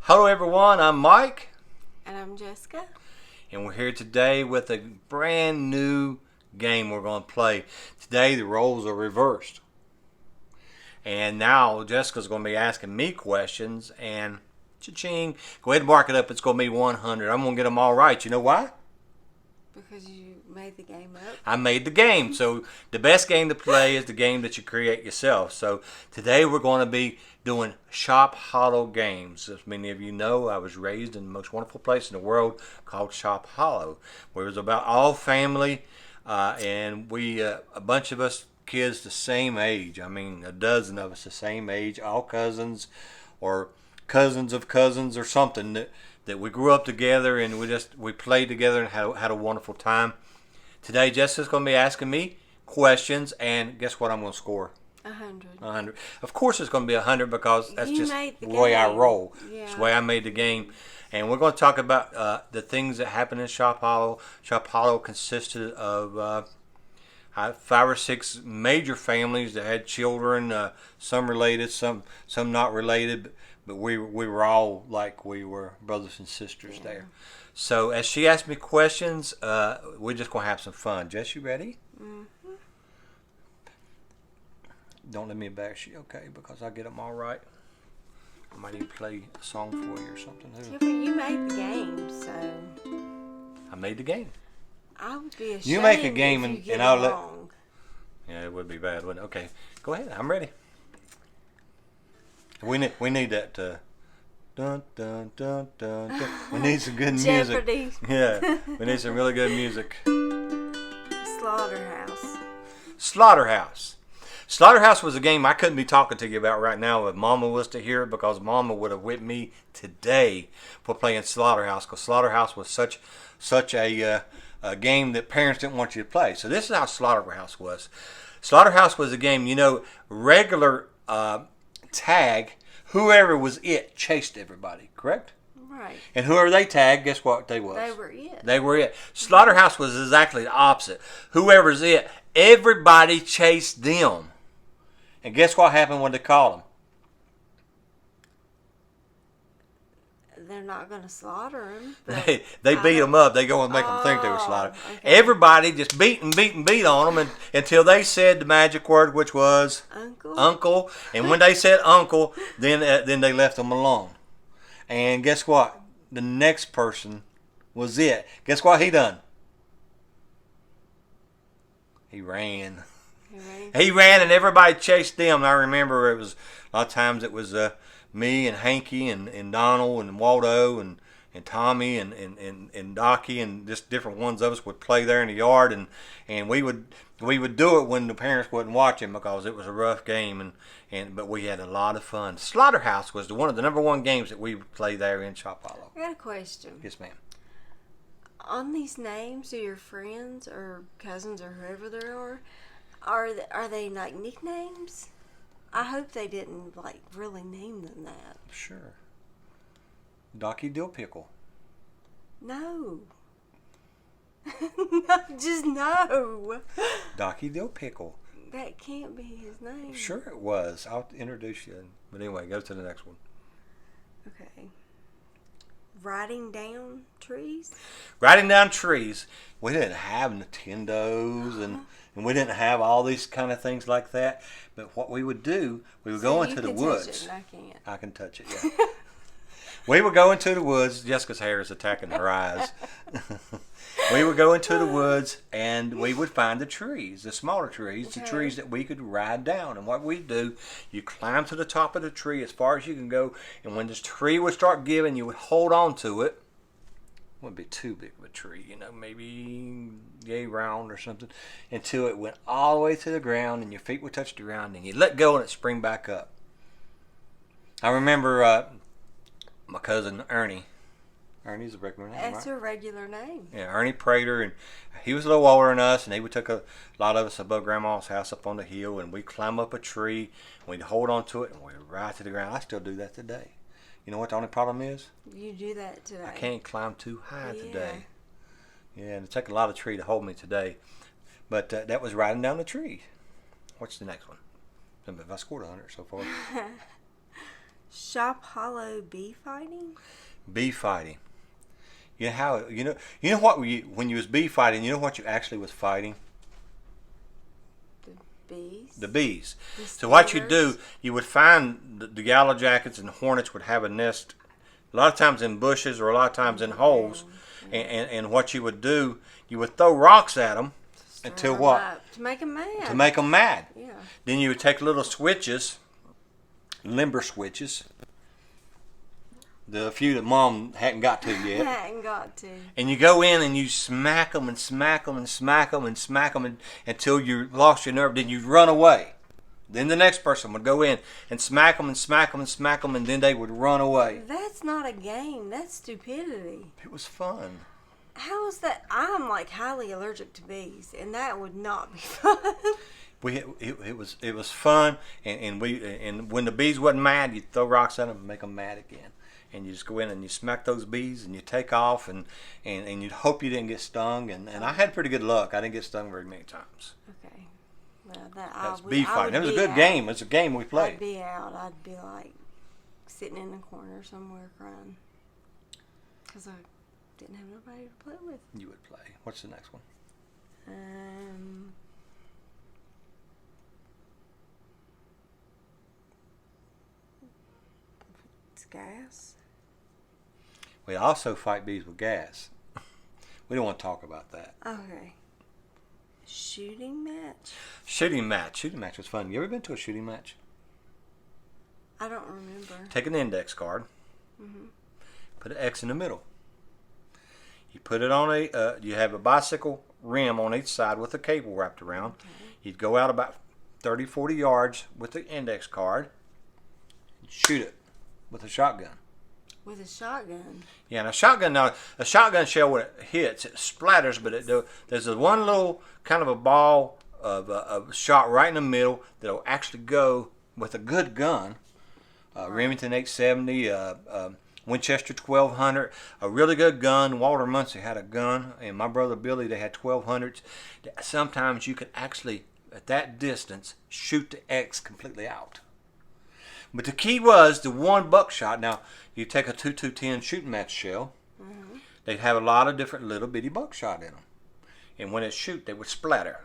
Hello everyone, I'm Mike. And I'm Jessica. And we're here today with a brand new game we're going to play. Today the roles are reversed. And now Jessica's going to be asking me questions and cha-ching. Go ahead and mark it up. It's going to be 100. I'm going to get them all right. You know why? Because you made the game up. I made the game. So the best game to play is the game that you create yourself. So today we're going to be doing Shop Hollow games. As many of you know, I was raised in the most wonderful place in the world called Shop Hollow, where it was about all family, and we, a bunch of us kids the same age. I mean, a dozen of us the same age, all cousins or cousins of cousins or something that we grew up together, and we played together and had a wonderful time. Today, Jessica's going to be asking me questions, and guess what I'm going to score? 100. 100. Of course it's going to be 100 because that's You just made the the way I game. roll. Yeah. It's the way I made the game. And we're going to talk about the things that happen in Shop Hollow. Shop Hollow consisted of 5 or 6 major families that had children, some related, some not related, but we were all like we were brothers and sisters there. So as she asked me questions, we're just going to have some fun. Jess, you ready? Mm-hmm. Don't let me embarrass you, okay? Because I get them all right. I might even play a song for you or something. Yeah, but you made the game, so I made the game. I would be ashamed You make a game if you and get I'll it let. wrong. Yeah, it would be bad, wouldn't it? Okay, go ahead. I'm ready. We need that. Dun dun dun dun dun. We need some good music. Jeopardy. Yeah, we need some really good music. Slaughterhouse. Slaughterhouse. Slaughterhouse was a game I couldn't be talking to you about right now if Mama was to hear it, because Mama would have whipped me today for playing Slaughterhouse, because Slaughterhouse was such a game that parents didn't want you to play. So this is how Slaughterhouse was. Slaughterhouse was a game, regular tag, whoever was it chased everybody, correct? Right. And whoever they tagged, guess what they was? They were it. They were it. Slaughterhouse was exactly the opposite. Whoever's it, everybody chased them. And guess what happened when they caught them? They're not going to slaughter them. They beat them up. They go and make them think they were slaughtered. Okay. Everybody just beat on them until they said the magic word, which was Uncle. And when they said uncle, then they left them alone. And guess what? The next person was it. Guess what he done? He ran. He ran, and everybody chased them. And I remember a lot of times it was me and Hanky and Donald and Waldo and Tommy and Docky, and just different ones of us would play there in the yard, and we would do it when the parents wasn't watching, because it was a rough game, but we had a lot of fun. Slaughterhouse was one of the number one games that we played there in Shop Hollow. I got a question. Yes, ma'am. On these names, do your friends or cousins or whoever they are they like nicknames? I hope they didn't like really name them that. Sure. Docky Dill Pickle. No. No, just no. Docky Dill Pickle. That can't be his name. Sure it was. I'll introduce you. But anyway, go to the next one. Okay. Riding down trees? Riding down trees. We didn't have Nintendos and we didn't have all these kind of things like that. But what we would do, we would go into the woods. Touch it and I can't. I can touch it, yeah. We would go into the woods. Jessica's hair is attacking her eyes. We would go into the woods and we would find the trees, the smaller trees, the trees that we could ride down. And what we'd do, you climb to the top of the tree as far as you can go. And when this tree would start giving, you would hold on to it. It wouldn't be too big of a tree, maybe yay round or something, until it went all the way to the ground and your feet would touch the ground, and you let go and it spring back up. I remember my cousin Ernie. Ernie's a regular name, That's a regular name. Yeah, Ernie Prater, and he was a little older than us, and he would take a lot of us above Grandma's house up on the hill, and we'd climb up a tree, and we'd hold on to it, and we'd ride to the ground. I still do that today. You know what the only problem is? You do that today. I can't climb too high today. Yeah, and it took a lot of tree to hold me today. But that was riding down the tree. What's the next one? If I scored 100 so far. Shop hollow bee fighting? Bee fighting. You know how you know what when you was bee fighting, you know what you actually was fighting? Bees? The bees. The So what you stingers? do, you would find the yellow jackets and hornets would have a nest a lot of times in bushes or a lot of times in holes. And what you would do, you would throw rocks at them until Stir 'em what? up. To make them mad. To make them mad. Yeah. Then you would take little switches, limber switches, the few that Mom hadn't got to yet. Hadn't got to. And you go in and you smack them and smack them and smack them and smack them until you lost your nerve. Then you'd run away. Then the next person would go in and smack them and smack them and smack them, and then they would run away. That's not a game. That's stupidity. It was fun. How is that? I'm like highly allergic to bees, and that would not be fun. It was fun, and when the bees wasn't mad, you'd throw rocks at them and make them mad again. And you just go in and you smack those bees and you take off and you'd hope you didn't get stung. And I had pretty good luck. I didn't get stung very many times. Okay. Well, that was bee fighting. It was a good game. It's a game we played. I'd be out. I'd be like sitting in the corner somewhere crying because I didn't have nobody to play with. You would play. What's the next one? It's gas. We also fight bees with gas. We don't want to talk about that. Okay. Shooting match? Shooting match. Shooting match was fun. You ever been to a shooting match? I don't remember. Take an index card. Mm-hmm. Put an X in the middle. You put it on you have a bicycle rim on each side with a cable wrapped around. Okay. You'd go out about 30, 40 yards with the index card. Shoot it with a shotgun. With a shotgun? Yeah, and a shotgun shell, when it hits, it splatters, but there's a one little kind of a ball of shot right in the middle that'll actually go with a good gun. Remington 870, Winchester 1200, a really good gun. Walter Muncy had a gun, and my brother Billy, they had 1200s. Sometimes you could actually, at that distance, shoot the X completely out. But the key was the one buckshot. Now, you take a 2-2-10 shooting match shell. Mm-hmm. They'd have a lot of different little bitty buckshot in them. And when it shoot, they would splatter.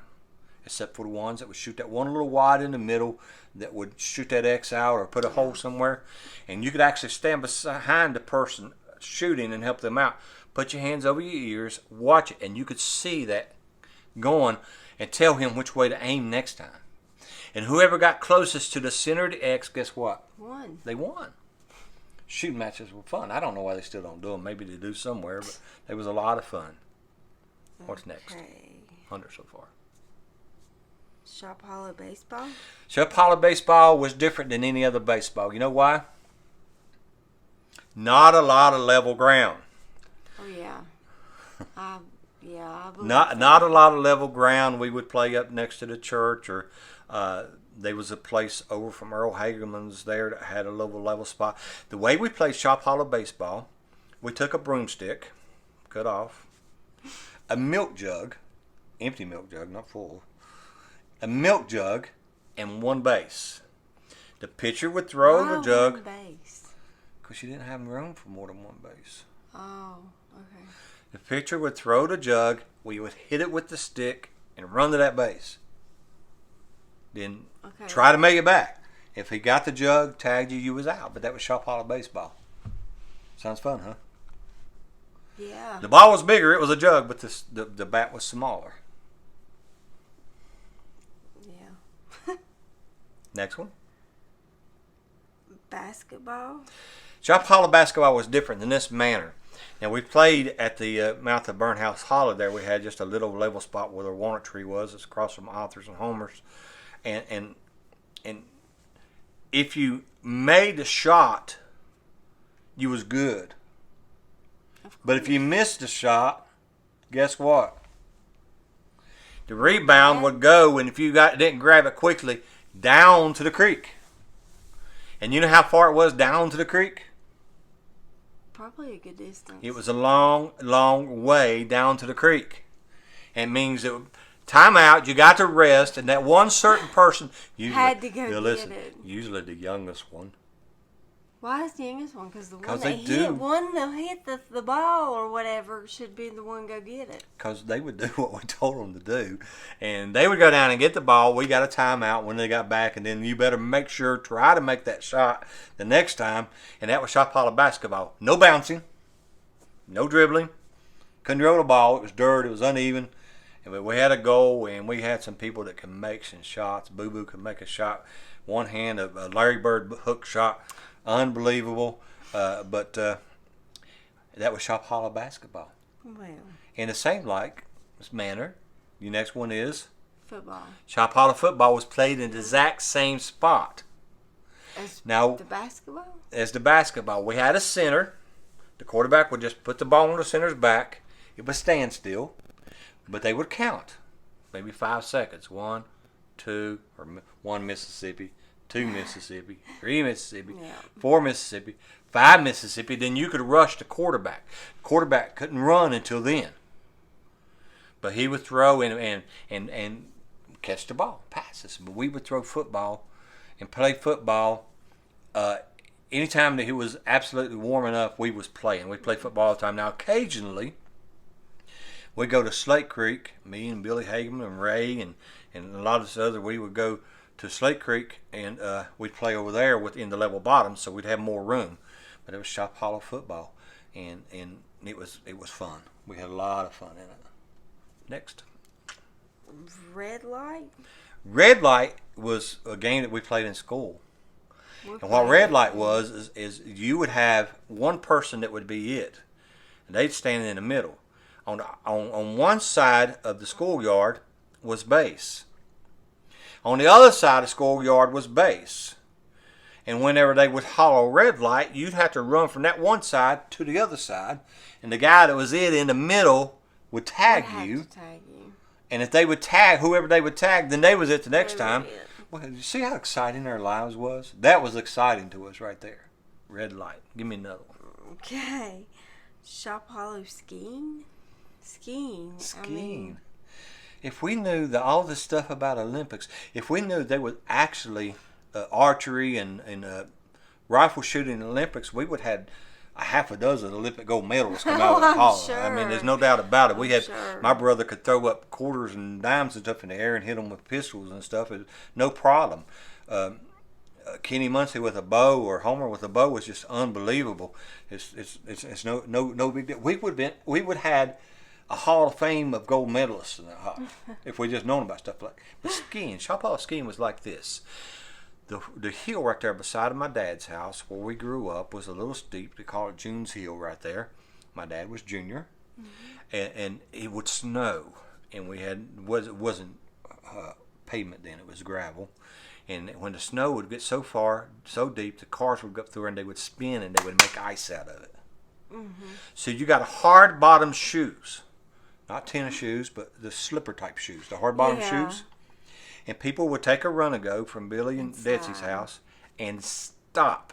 Except for the ones that would shoot that one little wad in the middle that would shoot that X out or put a hole somewhere. And you could actually stand behind the person shooting and help them out. Put your hands over your ears, watch it, and you could see that going and tell him which way to aim next time. And whoever got closest to the center of the X, guess what? Won. They won. Shooting matches were fun. I don't know why they still don't do them. Maybe they do somewhere, but it was a lot of fun. What's next? 100 so far. Shop hollow baseball? Shop hollow baseball was different than any other baseball. You know why? Not a lot of level ground. Oh, yeah. I believe Not a lot of level ground. We would play up next to the church, or there was a place over from Earl Hagerman's there that had a level spot. The way we played shop hollow baseball, we took a broomstick, cut off, a milk jug, empty milk jug, not full, a milk jug, and one base. The pitcher would throw the jug. One base? Because you didn't have room for more than one base. Oh, okay. The pitcher would throw the jug, we would hit it with the stick, and run to that base. Then try to make it back. If he got the jug, tagged you, you was out. But that was shop hollow baseball. Sounds fun, huh? Yeah. The ball was bigger, it was a jug, but the bat was smaller. Yeah. Next one. Basketball? Shop hollow basketball was different in this manner. Now, we played at the mouth of Burnhouse Hollow there. We had just a little level spot where the walnut tree was. It's across from Arthur's and Homer's. And if you made a shot, you was good. But if you missed a shot, guess what? The rebound would go, and if you didn't grab it quickly, down to the creek. And you know how far it was down to the creek? Probably a good distance. It was a long, long way down to the creek. It means that time out, you got to rest, and that one certain person usually had to go get it. Usually the youngest one Why is the youngest one? Because the one they that do. hit the ball or whatever should be the one go get it. Because they would do what we told them to do. And they would go down and get the ball. We got a timeout when they got back. And then you better try to make that shot the next time. And that was shot hollow basketball. No bouncing. No dribbling. Couldn't roll the ball. It was dirt. It was uneven. And we had a goal, and we had some people that can make some shots. Boo Boo could make a shot. One hand, a Larry Bird hook shot. Unbelievable. But that was Shop Hollow basketball. Well. In the same manner, the next one is football. Shop Hollow football was played in the exact same spot. As now, the basketball? As the basketball. We had a center. The quarterback would just put the ball on the center's back. It would stand still. But they would count. Maybe 5 seconds. 1, 2, or 1 Mississippi. 2 Mississippi, 3 Mississippi, 4 Mississippi, 5 Mississippi, then you could rush the quarterback. The quarterback couldn't run until then. But he would throw and catch the ball, passes. But we would throw football and play football. Anytime that it was absolutely warm enough, we was playing. We played football all the time. Now, occasionally, we'd go to Slate Creek, me and Billy Hageman and Ray and a lot of us other, we would go to Slate Creek, and we'd play over there in the level bottom, so we'd have more room. But it was Shop Hollow football, and it was fun. We had a lot of fun in it. Next. Red light? Red light was a game that we played in school. And what red light was is you would have one person that would be it, and they'd stand in the middle. On one side of the schoolyard was base. On the other side of the schoolyard was base. And whenever they would holler red light, you'd have to run from that one side to the other side. And the guy that was in the middle would tag you. And if they would tag, whoever they would tag, then they was it the next time. Well, you see how exciting our lives was? That was exciting to us right there. Red light. Give me another one. Okay. Shop Hollow skiing? Skiing. I mean, if we knew all the stuff about Olympics, if we knew there was actually archery and rifle shooting Olympics, we would have had a half a dozen Olympic gold medals come out of the holler. Sure. I mean, there's no doubt about it. My brother could throw up quarters and dimes and stuff in the air and hit them with pistols and stuff. It was no problem. Kenny Muncy with a bow or Homer with a bow was just unbelievable. It's no big deal. We would had a Hall of Fame of gold medalists in that if we just known about stuff like that. But skiing, Shop Hollow skiing was like this. The hill right there beside of my dad's house where we grew up was a little steep. They call it June's Hill right there. My dad was junior. Mm-hmm. And it would snow. And it wasn't pavement then, it was gravel. And when the snow would get so deep, the cars would go up through and they would spin and they would make ice out of it. Mm-hmm. So you got hard bottom shoes. Not tennis shoes, but the slipper type shoes, the hard bottom shoes. And people would take a run-and-go from Billy and Betsy's house and squat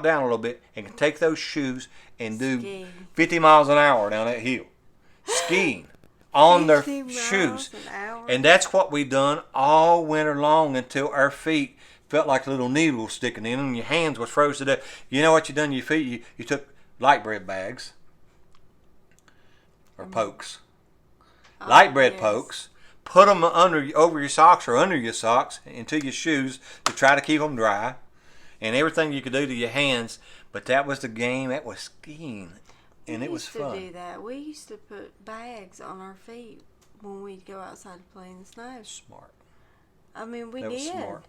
down a little bit, and take those shoes and do 50 miles an hour down that hill. Skiing on their shoes. And that's what we done all winter long until our feet felt like little needles sticking in them and your hands was froze to death. You know what you done to your feet? You took light bread bags. Or pokes. Light bread pokes. Put them over your socks or under your socks into your shoes to try to keep them dry. And everything you could do to your hands. But that was the game. That was skiing. And it was fun. We used to do that. We used to put bags on our feet when we'd go outside to play in the snow. Smart. I mean, we did. That was smart.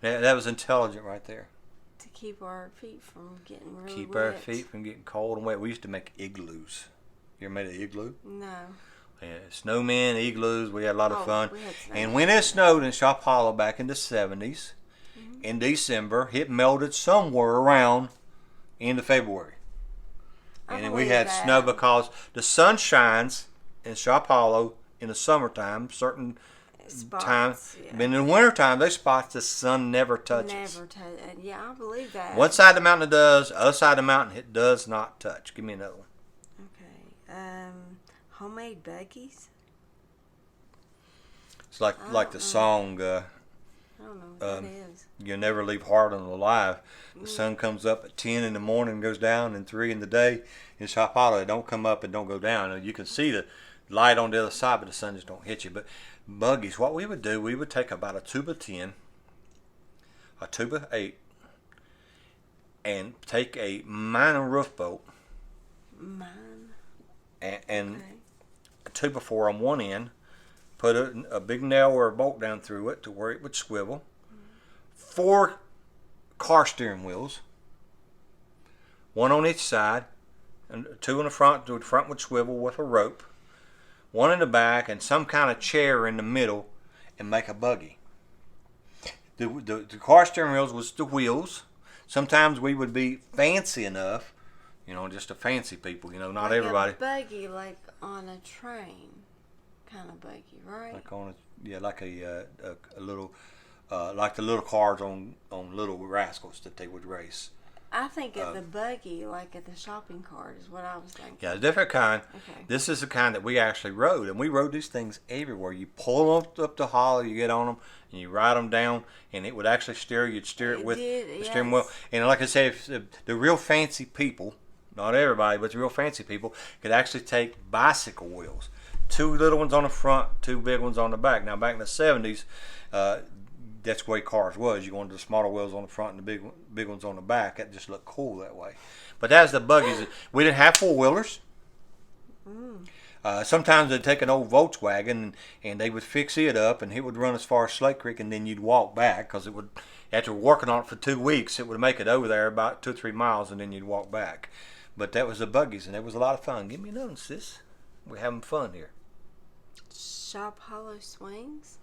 That was intelligent right there. To keep our feet from getting really wet. Keep our feet from getting cold and wet. We used to make igloos. You ever made an igloo? No. Yeah, snowmen, igloos. We had a lot of fun. And when it snowed in Shop Hollow back in the 70s, in December, it melted somewhere around end of February. And we had snow because the sun shines in Shop Hollow in the summertime, certain times. But in the wintertime, those spots the sun never touches. Yeah, I believe that. One side of the mountain it does, the other side of the mountain it does not touch. Give me another one. Homemade buggies. It's like the song I don't know what that is. You'll never leave Harlan alive. The sun comes up at 10 in the morning and goes down at 3 in the day. In Shop Hollow, it don't come up and don't go down. You can see the light on the other side, but the sun just don't hit you. But buggies, what we would do, we would take about a tube of 10, a tube of 8, and take a minor roof bolt and Okay. a tube of 4 on one end, put a big nail or a bolt down through it to where it would swivel. 4 car steering wheels, 1 on each side, and 2 in the front. The front would swivel with a rope, 1 in the back, and some kind of chair in the middle, and make a buggy. The car steering wheels was the wheels. Sometimes we would be fancy enough, just a fancy people, not Like everybody. a buggy, like on a train kind of buggy, right? Like on like a little, like the little cars on Little Rascals that they would race. I think of the buggy, like at the shopping cart, is what I was thinking. Yeah, a different kind. Okay. This is the kind that we actually rode, and we rode these things everywhere. You pull them up the hollow, you get on them, and you ride them down, and it would actually steer. You'd steer it with the steering wheel. And like I say, if the real fancy people, not everybody, but the real fancy people, could actually take bicycle wheels. 2 little ones on the front, 2 big ones on the back. Now, back in the 70s, that's the way cars was. You wanted the smaller wheels on the front and the big ones on the back. That just looked cool that way. But that's the buggies. We didn't have 4-wheelers. Sometimes they'd take an old Volkswagen and they would fix it up, and it would run as far as Slate Creek, and then you'd walk back because it would. After working on it for 2 weeks, it would make it over there about 2 or 3 miles, and then you'd walk back. But that was the buggies, and it was a lot of fun. Give me another one, sis. We're having fun here. Shop Hollow swings?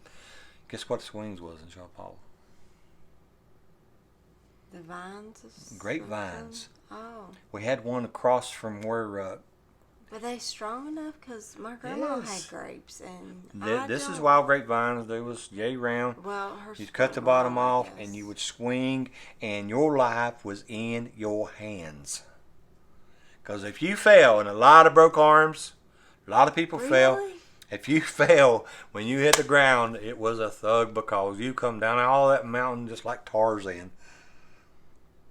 Guess what swings was in Shop Hollow? The vines? Or something? Grapevines. Oh. We had one across from where. Were they strong enough? Because my grandma Yes. had grapes, and This is wild grapevines. They was yay round. Well, You'd cut the bottom off, yes. and you would swing, and your life was in your hands. Because if you fell, and a lot of broke arms, a lot of people fell. Really? If you fell when you hit the ground, it was a thug, because you come down all that mountain just like Tarzan.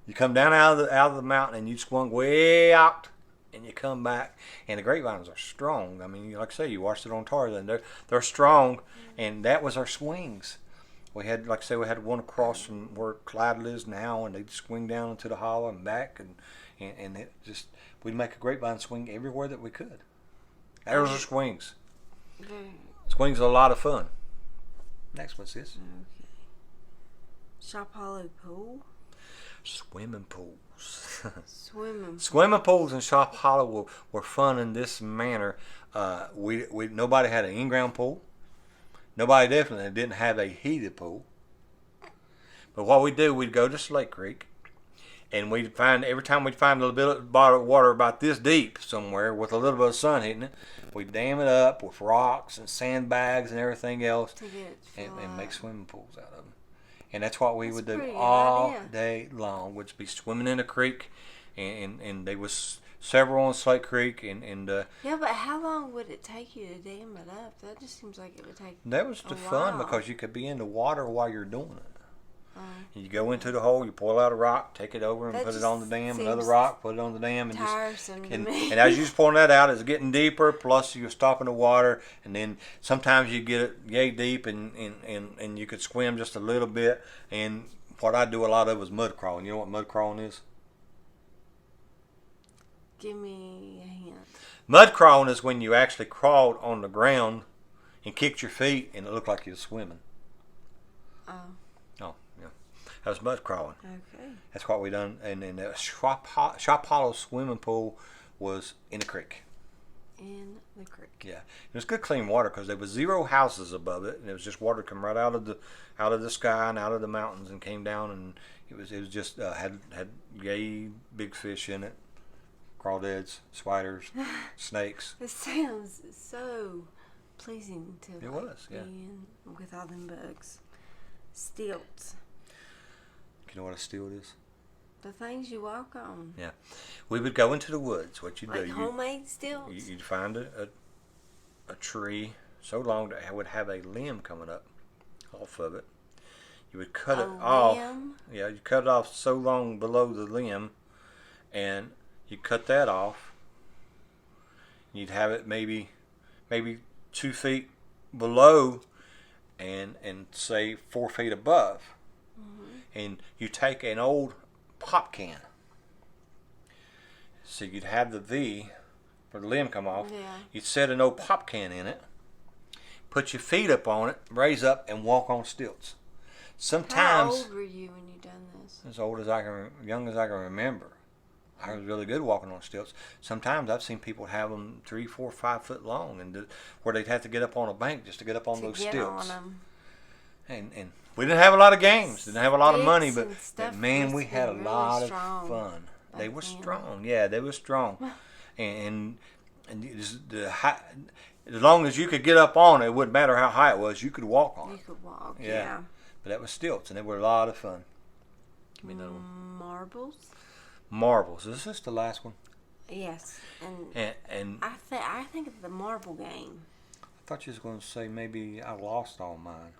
You come down out of the mountain, and you swung way out, and you come back. And the grapevines are strong. I mean, like I say, you watched it on Tarzan. They're strong, and that was our swings. We had, like I say, we had one across from where Clyde lives now, and they'd swing down into the hollow and back, and it just, we'd make a grapevine swing everywhere that we could. There's our swings. Swings are a lot of fun. Next one, sis. Okay. Shop Hollow pool? Swimming pools. Swimming pools in Shop Hollow were fun in this manner. Nobody had an in-ground pool. Nobody definitely didn't have a heated pool. But what we'd do, we'd go to Slate Creek, and every time we'd find a little bit of bottle of water about this deep somewhere with a little bit of sun hitting it, we'd dam it up with rocks and sandbags and everything else, to get and make swimming pools out of them. And that's what we would do pretty good all idea. day long. We'd be swimming in the creek, and there was several on Slate Creek, and Yeah, but how long would it take you to dam it up? That just seems like it would take. that was the fun, while. because you could be in the water while you're doing it. Oh. You go into the hole, you pull out a rock, take it over and That put it just on the dam, another seems rock, put it on the dam, and tiresome to and me. as you're pulling that out, it's getting deeper, plus you're stopping the water, and then sometimes you get it yay deep, and you could swim just a little bit. And what I do a lot of is mud crawling. You know what mud crawling is? Give me a hint. Mud crawling is when you actually crawled on the ground and kicked your feet, and it looked like you were swimming. Oh. Oh, yeah. That was mud crawling. Okay. That's what we done. And then the Shop Hollow swimming pool was in the creek. In the creek. Yeah, it was good clean water, because there was 0 houses above it, and it was just water come right out of the sky and out of the mountains and came down, and it was just had yay big fish in it, crawdads, spiders, snakes. It sounds so pleasing to It was, yeah. be in with all them bugs. Stilts. You know what a stilt is? The things you walk on. Yeah, we would go into the woods. What you Like do? homemade stilts. You'd find a tree so long that it would have a limb coming up off of it. You would cut it A off. limb? Yeah, you cut it off so long below the limb, and you cut that off. You'd have it maybe 2 feet below, and say 4 feet above. And you take an old pop can. So you'd have the V for the limb come off. Yeah. You'd set an old pop can in it, put your feet up on it, raise up, and walk on stilts. Sometimes, How old were you when you done this? as old as I can, young as I can remember, I was really good walking on stilts. Sometimes I've seen people have them 3, 4, 5 foot long, and where they'd have to get up on a bank just to get up on those stilts. And we didn't have a lot of games, didn't have a lot of money, but man, we had a lot of fun. They were strong, yeah, they were strong, and as long as you could get up on it, it wouldn't matter how high it was, you could walk on it. You could walk, yeah. But that was stilts, and they were a lot of fun. Give me another one. Marbles. Marbles. Is this the last one? Yes, And I think of the marble game. I thought you was going to say maybe I lost all mine.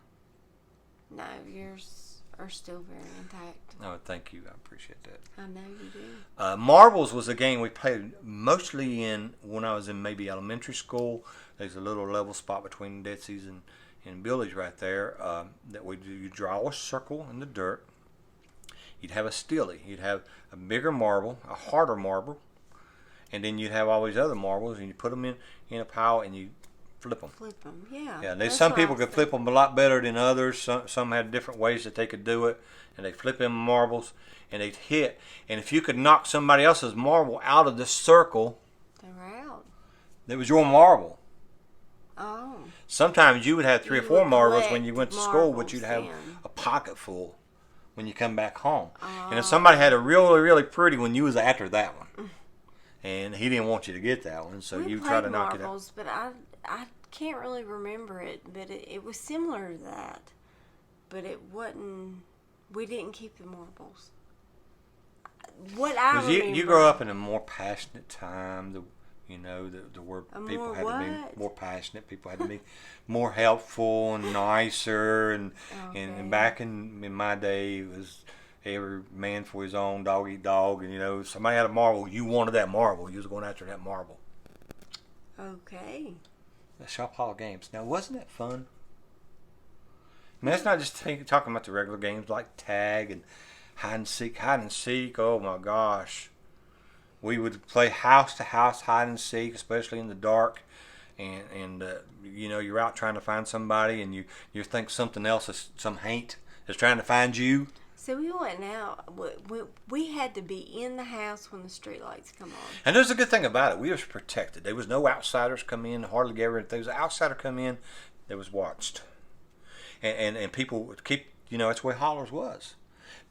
No, yours are still very intact. Oh, thank you. I appreciate that. I know you do. Marbles was a game we played mostly when I was in maybe elementary school. There's a little level spot between Detsy's and Billy's right there that we do. You draw a circle in the dirt. You'd have a stilly. You'd have a bigger marble, a harder marble, and then you'd have all these other marbles, and you put them in a pile and you flip them. Flip them, yeah. Yeah, there's some people could flip them a lot better than others. Some had different ways that they could do it, and they flip them marbles, and they'd hit. And if you could knock somebody else's marble out of the circle, they were out. It was your marble. Oh. Sometimes you would have 3 or 4 marbles when you went to school, but you'd have then a pocket full when you come back home. And if somebody had a really, really pretty one, you was after that one. And he didn't want you to get that one, so you try to knock marbles, it out. But I can't really remember it, but it was similar to that. But it wasn't, we didn't keep the marbles. What I remember. You grow up in a more passionate time, the word people had to be more passionate. People had to be more helpful and nicer. And back in my day, it was every man for his own, dog eat dog. And, if somebody had a marble, you wanted that marble. You was going after that marble. Okay. The shop hall games. Now, wasn't that fun? I mean, that's not just talking about the regular games like tag and hide and seek. Hide and seek, oh my gosh. We would play house to house hide and seek, especially in the dark. And you're out trying to find somebody, and you think something else, some haint, is trying to find you. So we went out. We had to be in the house when the street lights come on. And there's a good thing about it. We was protected. There was no outsiders come in, hardly ever. If there was an outsider come in, they was watched. And people would keep, that's the way hollers was.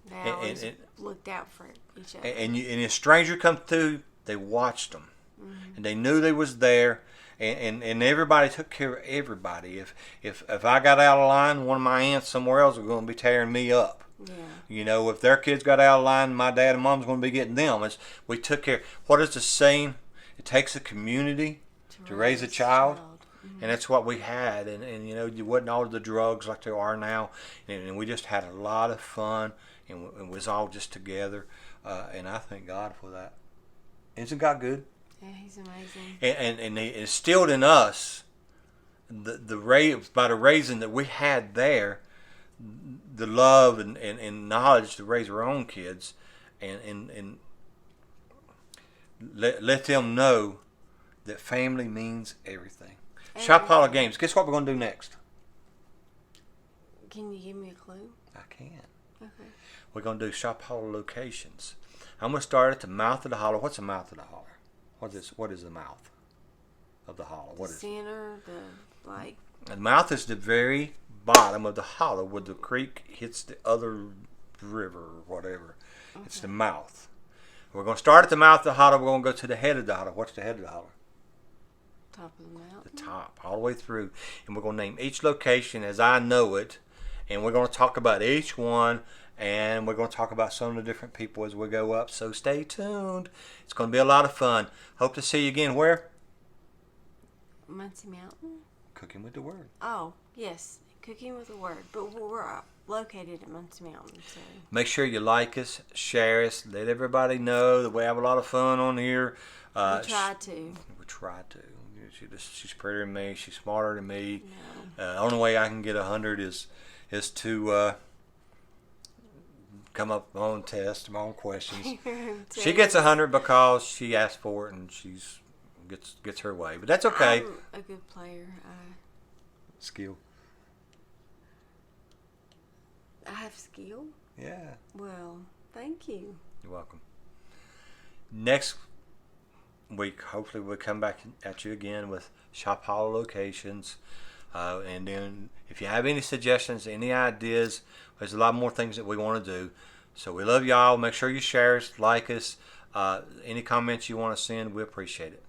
They always looked out for each other. And a stranger come through, they watched them. Mm-hmm. And they knew they was there. And everybody took care of everybody. If I got out of line, one of my aunts somewhere else was going to be tearing me up. Yeah. If their kids got out of line, my dad and mom's going to be getting them. We took care. What is the saying? It takes a community to raise a child. Mm-hmm. And that's what we had. And it wasn't all the drugs like there are now. And we just had a lot of fun. And we was all just together. And I thank God for that. Isn't God good? Yeah, He's amazing. And He instilled in us by the raising that we had there, the love and knowledge to raise our own kids, and let them know that family means everything. Shop Hall of Games. Guess what we're going to do next? Can you give me a clue? I can. Okay. We're going to do Shop Hall locations. I'm going to start at the mouth of the holler. What's the mouth of the holler? What is the mouth of the holler? What is center, the mouth is the very bottom of the holler where the creek hits the other river or whatever. Okay. It's the mouth. We're going to start at the mouth of the holler. We're going to go to the head of the holler. What's the head of the holler? Top of the mountain. The top, all the way through. And we're going to name each location as I know it. And we're going to talk about each one. And we're going to talk about some of the different people as we go up. So stay tuned. It's going to be a lot of fun. Hope to see you again. Where? Muncy Mountain. Cooking with the Word. Oh, yes. Cooking with the Word. But located at Muncy Mountain. So. Make sure you like us, share us, let everybody know that we have a lot of fun on here. We try to. We try to. She's prettier than me. She's smarter than me. No. The only way I can get 100 is to come up with my own test, my own questions. She gets 100 because she asked for it and she's gets her way. But that's okay. I'm a good player. Skill. I have skill. Yeah. Well, thank you. You're welcome. Next week, hopefully, we'll come back at you again with shop holler locations. And then if you have any suggestions, any ideas, there's a lot more things that we want to do. So we love y'all. Make sure you share us, like us. Any comments you want to send, we appreciate it.